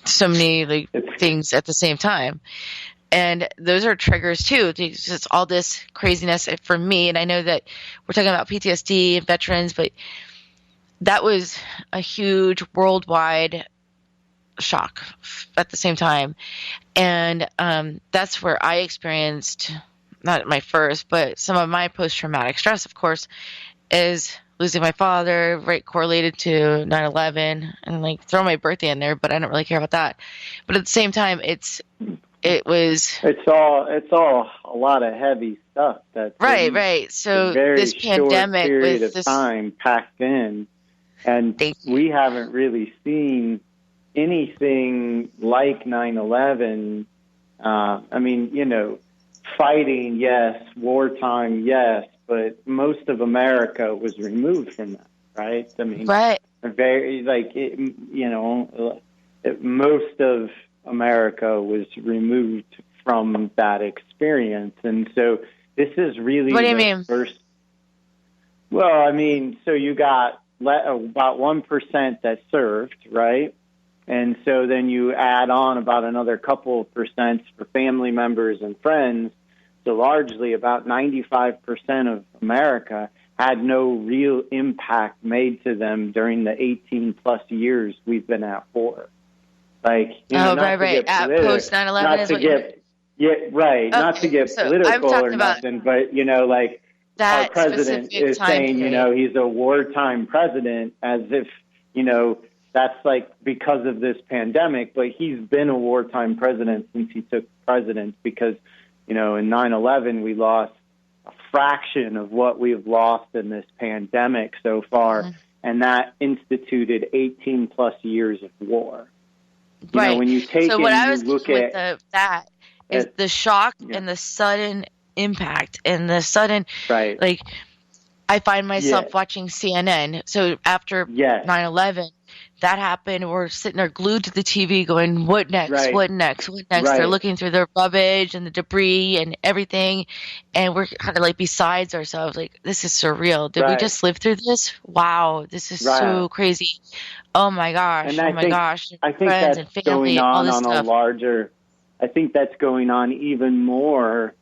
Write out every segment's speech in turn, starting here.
so many things at the same time. And those are triggers too. It's just all this craziness for me. And I know that we're talking about PTSD and veterans, but that was a huge worldwide shock at the same time. And that's where I experienced, not my first, but some of my post-traumatic stress, of course, is losing my father, right, correlated to 9/11, and throw my birthday in there, but I don't really care about that. But at the same time, it's all a lot of heavy stuff that's right. So this pandemic period with of time packed in, and we haven't really seen anything like 9/11. I mean, fighting, yes, wartime, yes, but most of America was removed from that, right? I mean, right. Most of America was removed from that experience. And so this is really what do you mean? First. Well, I mean, so you got about 1% that served, right? And so then you add on about another couple of percent for family members and friends. So largely about 95% of America had no real impact made to them during the 18 plus years we've been at war. Right. At post 9/11 is what you mean? Yeah, right. Okay. Not to get political or nothing, but our president is saying, he's a wartime president, as if, that's because of this pandemic, but he's been a wartime president since he took precedence because, in 9/11 we lost a fraction of what we've lost in this pandemic so far, and that instituted 18 plus years of war. Right. When you take so what I was look with at that is the shock and the sudden impact and the sudden, I find myself watching CNN. So after 9/11, that happened. We're sitting there glued to the TV going, what next? Right. What next? What next? Right. They're looking through the rubbish and the debris and everything. And we're kind of besides ourselves, this is surreal. Did we just live through this? Wow. This is so crazy. Oh my gosh. And my gosh. I think friends that's and family, going on all this on stuff. a larger, I think that's going on even more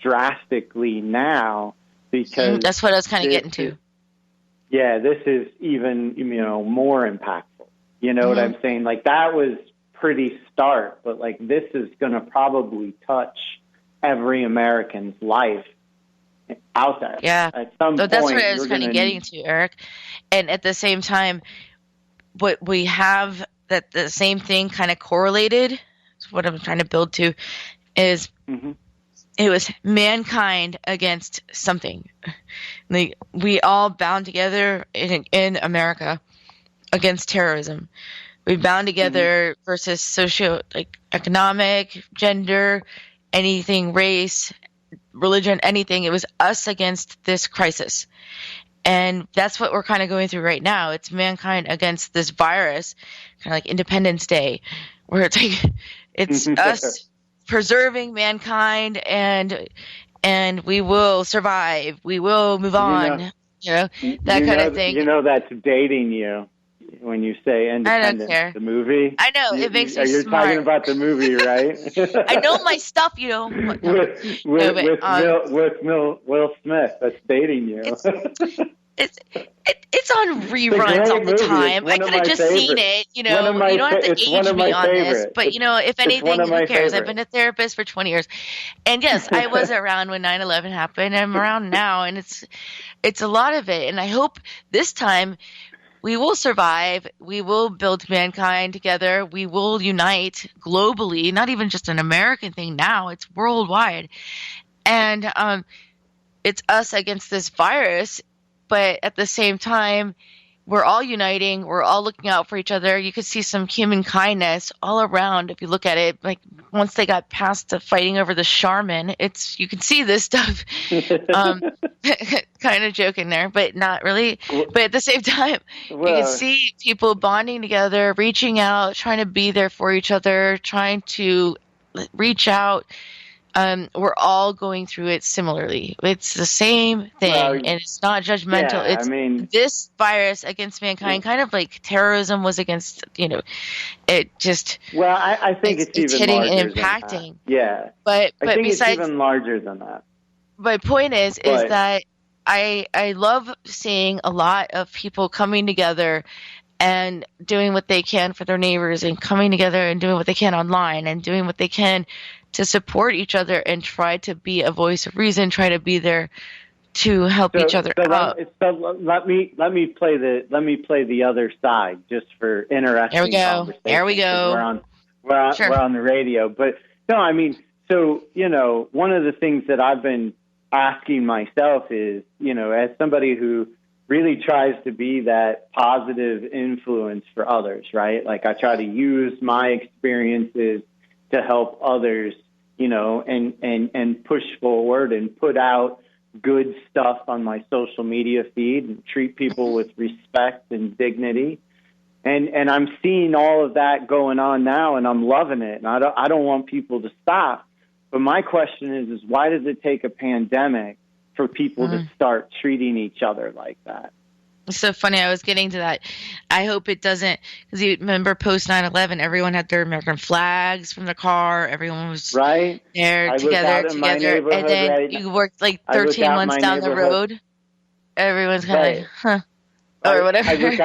drastically now because that's what I was kind of getting to. Yeah, this is even, more impactful. You know what I'm saying? That was pretty stark, but this is going to probably touch every American's life out there. Yeah. At some point, that's what I was kind of getting to, Eric. And at the same time, what we have that the same thing kind of correlated, what I'm trying to build to, is it was mankind against something. We all bound together in America against terrorism. We bound together versus economic, gender, anything, race, religion, anything. It was us against this crisis. And that's what we're kind of going through right now. It's mankind against this virus, kind of like Independence Day, where it's us preserving mankind and we will survive. We will move on. That kind of thing. That's dating you when you say Independence, I don't care. The movie. I know, it makes me You're smart. talking about the movie, right? I know my stuff, with Will Smith. That's dating you. It's on reruns all the time. I could have just seen it. You don't have to age me on this. But, if anything, who cares? I've been a therapist for 20 years. And, yes, I was around when 9/11 happened. I'm around now. And it's a lot of it. And I hope this time we will survive. We will build mankind together. We will unite globally, not even just an American thing now. It's worldwide. And it's us against this virus. But at the same time, we're all uniting. We're all looking out for each other. You could see some human kindness all around if you look at it. Once they got past the fighting over the Charmin, you can see this stuff. Kind of joking there, but not really. But at the same time, you can see people bonding together, reaching out, trying to be there for each other, trying to reach out. we're all going through it similarly. It's the same thing, and it's not judgmental. Yeah, this virus against mankind, kind of like terrorism was against, it just. Well, I think it's even hitting larger and impacting. Than that. Yeah, but I think besides, it's even larger than that. My point is that I love seeing a lot of people coming together and doing what they can for their neighbors, and coming together and doing what they can online, and doing what they can to support each other and try to be a voice of reason, try to be there to help each other out. Let me play the other side just for interesting conversation. There we go. We're on the radio, but no, so one of the things that I've been asking myself is, as somebody who really tries to be that positive influence for others, right? Like I try to use my experiences to help others, and push forward and put out good stuff on my social media feed and treat people with respect and dignity. And I'm seeing all of that going on now, and I'm loving it. And I don't want people to stop. But my question is why does it take a pandemic for people to start treating each other like that? It's so funny. I was getting to that. I hope it doesn't, because you remember post 9/11, everyone had their American flags from the car. Everyone was there together. And then you worked like 13 months down the road. Everyone's kind of like, huh. Or whatever. I look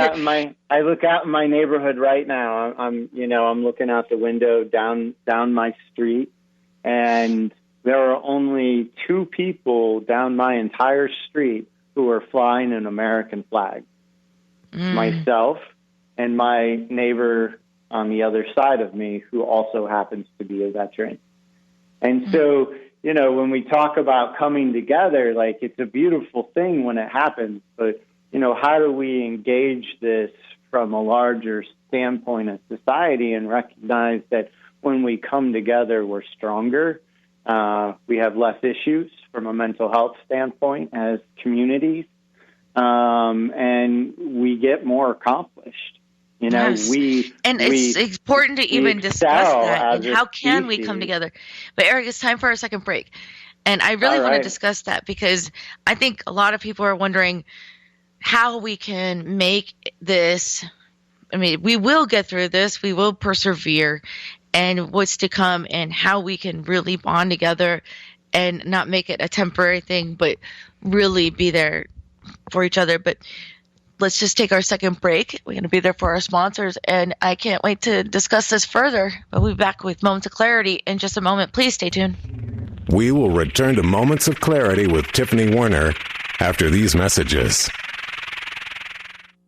out in my neighborhood right now. I'm looking out the window down my street, and there are only 2 people down my entire street who are flying an American flag. Myself and my neighbor on the other side of me, who also happens to be a veteran. And so, when we talk about coming together, like it's a beautiful thing when it happens, but how do we engage this from a larger standpoint of society and recognize that when we come together, we're stronger? We have less issues from a mental health standpoint as communities, and we get more accomplished. Yes. It's important to even discuss that and how can we come together. But Eric, it's time for our second break. And I really want to discuss that, because I think a lot of people are wondering how we can make this. We will get through this. We will persevere, and what's to come, and how we can really bond together and not make it a temporary thing, but really be there for each other. But let's just take our second break. We're going to be there for our sponsors, and I can't wait to discuss this further. We'll be back with Moments of Clarity in just a moment. Please stay tuned. We will return to Moments of Clarity with Tiffany Werner after these messages.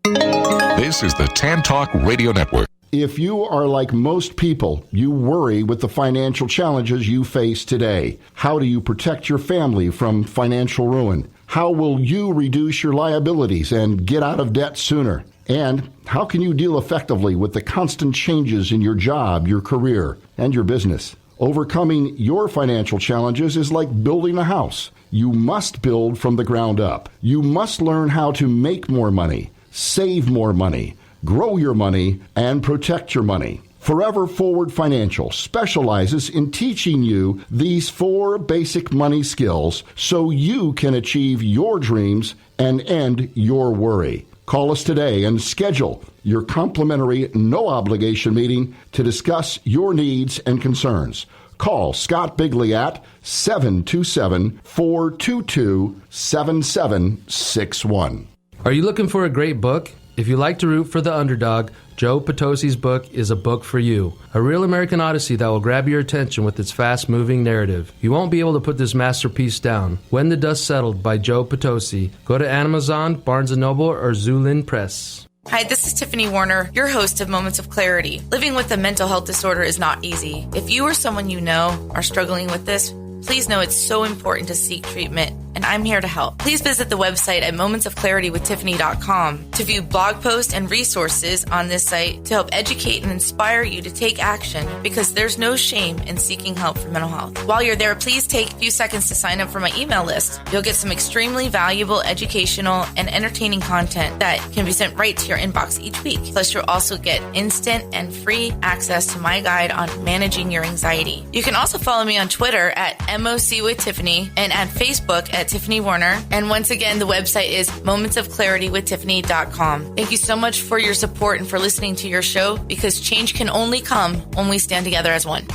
This is the Tan Talk Radio Network. If you are like most people, you worry with the financial challenges you face today. How do you protect your family from financial ruin? How will you reduce your liabilities and get out of debt sooner? And how can you deal effectively with the constant changes in your job, your career, and your business? Overcoming your financial challenges is like building a house. You must build from the ground up. You must learn how to make more money, save more money, grow your money, and protect your money. Forever Forward Financial specializes in teaching you these 4 basic money skills so you can achieve your dreams and end your worry. Call us today and schedule your complimentary no-obligation meeting to discuss your needs and concerns. Call Scott Bigley at 727-422-7761. Are you looking for a great book? If you like to root for the underdog, Joe Potosi's book is a book for you. A real American Odyssey that will grab your attention with its fast-moving narrative. You won't be able to put this masterpiece down. When the Dust Settled by Joe Potosi. Go to Amazon, Barnes & Noble, or Zulin Press. Hi, this is Tiffany Warner, your host of Moments of Clarity. Living with a mental health disorder is not easy. If you or someone you know are struggling with this, please know it's so important to seek treatment, and I'm here to help. Please visit the website at momentsofclaritywithtiffany.com to view blog posts and resources on this site to help educate and inspire you to take action, because there's no shame in seeking help for mental health. While you're there, please take a few seconds to sign up for my email list. You'll get some extremely valuable educational and entertaining content that can be sent right to your inbox each week. Plus, you'll also get instant and free access to my guide on managing your anxiety. You can also follow me on Twitter at MOC with Tiffany and at Facebook at Tiffany Warner. And once again, the website is momentsofclaritywithtiffany.com. Thank you so much for your support and for listening to your show, because change can only come when we stand together as one.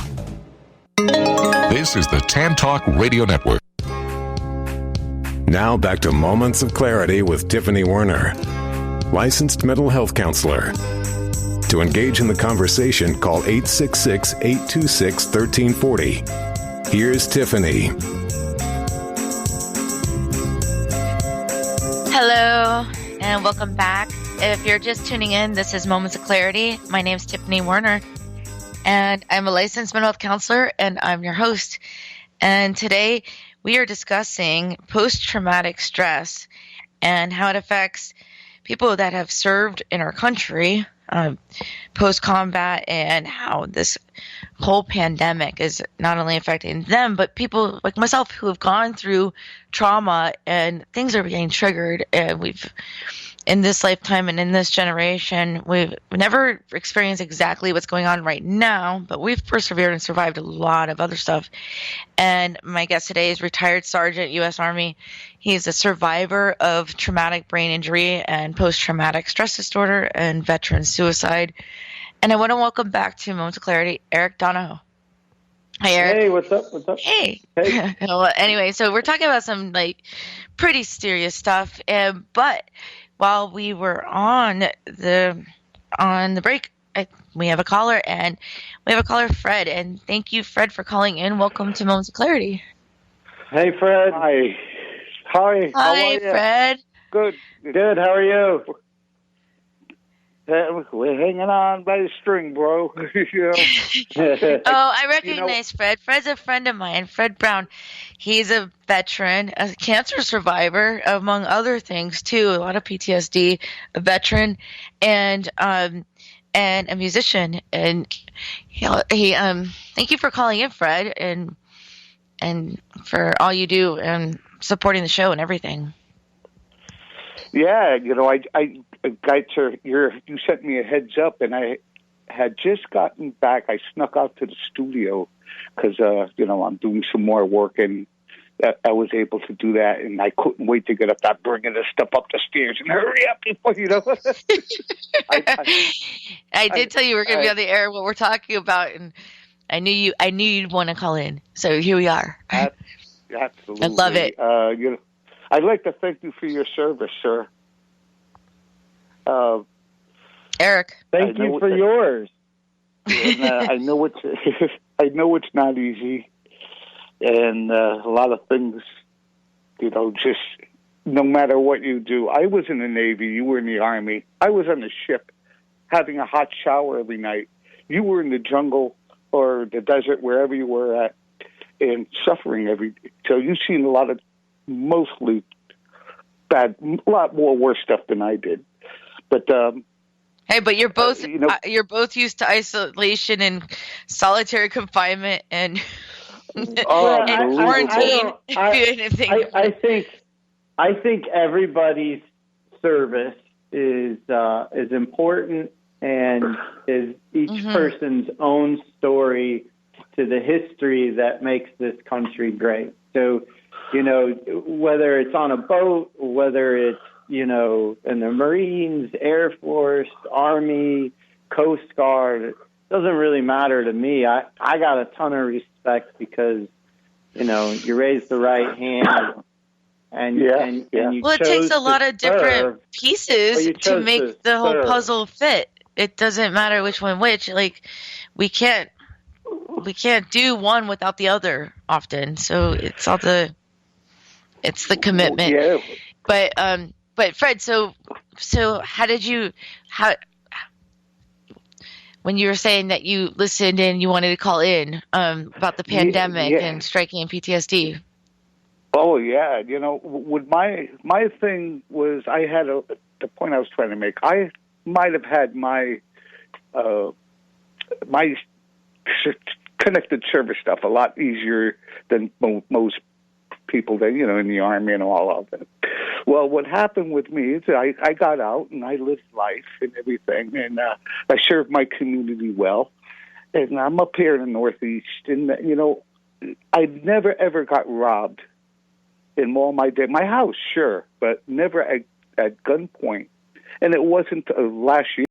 This is the Tan Talk Radio Network. Now back to Moments of Clarity with Tiffany Werner, licensed mental health counselor. To engage in the conversation, call 866-826-1340. Here's Tiffany. Hello, and welcome back. If you're just tuning in, this is Moments of Clarity. My name's Tiffany Werner, and I'm a licensed mental health counselor, and I'm your host. And today we are discussing post-traumatic stress and how it affects people that have served in our country post-combat, and how this whole pandemic is not only affecting them, but people like myself who have gone through trauma and things are being triggered. And we've, in this lifetime and in this generation, we've never experienced exactly what's going on right now, but we've persevered and survived a lot of other stuff. And my guest today is retired Sergeant, U.S. Army. He's a survivor of traumatic brain injury and post-traumatic stress disorder and veteran suicide. And I want to welcome back to Moments of Clarity, Eric Donoho. Hi, Eric. Hey, what's up? What's up? Hey. Hey. Well, anyway, so we're talking about some pretty serious stuff. But while we were on the break, we have a caller, Fred. And thank you, Fred, for calling in. Welcome to Moments of Clarity. Hey, Fred. Hi. Hi. How are you? Fred. Good. Good. How are you? We're hanging on by a string, bro. I recognize Fred. Fred's a friend of mine, Fred Brown. He's a veteran, a cancer survivor, among other things, too. A lot of PTSD, a veteran, and a musician. And he thank you for calling in, Fred, and for all you do and supporting the show and everything. Yeah, I got you sent me a heads up, and I had just gotten back. I snuck out to the studio because, I'm doing some more work, and I was able to do that, and I couldn't wait to get up. I'm bringing this stuff up the stairs and hurry up before, I did tell you we're going to be on the air what we're talking about, and I knew you'd want to call in. So here we are. Absolutely. I love it. I'd like to thank you for your service, sir. Eric, thank you for yours. And, I know it's not easy, and a lot of things, just no matter what you do. I was in the Navy. You were in the Army. I was on the ship, having a hot shower every night. You were in the jungle or the desert, wherever you were at, and suffering every day. So you've seen a lot of mostly bad, a lot more worse stuff than I did. But hey, but you're both you're both used to isolation and solitary confinement and quarantine. I think everybody's service is important and is each person's own story to the history that makes this country great. So, whether it's on a boat, whether it's, in the Marines, Air Force, Army, Coast Guard, it doesn't really matter to me. I got a ton of respect because, you raised the right hand and you well, it takes a lot of different pieces to make the whole puzzle fit. It doesn't matter which one which. We can't do one without the other often. So it's the commitment. Yeah. But Fred, so how when you were saying that you listened and you wanted to call in about the pandemic and striking and PTSD? Oh yeah, with my thing was I had the point I was trying to make. I might have had my connected service stuff a lot easier than most people that, in the Army and all of it. Well, what happened with me is I got out and I lived life and everything, and I served my community well. And I'm up here in the Northeast, and, I never ever got robbed in all my day. My house, sure, but never at gunpoint. And it wasn't last year.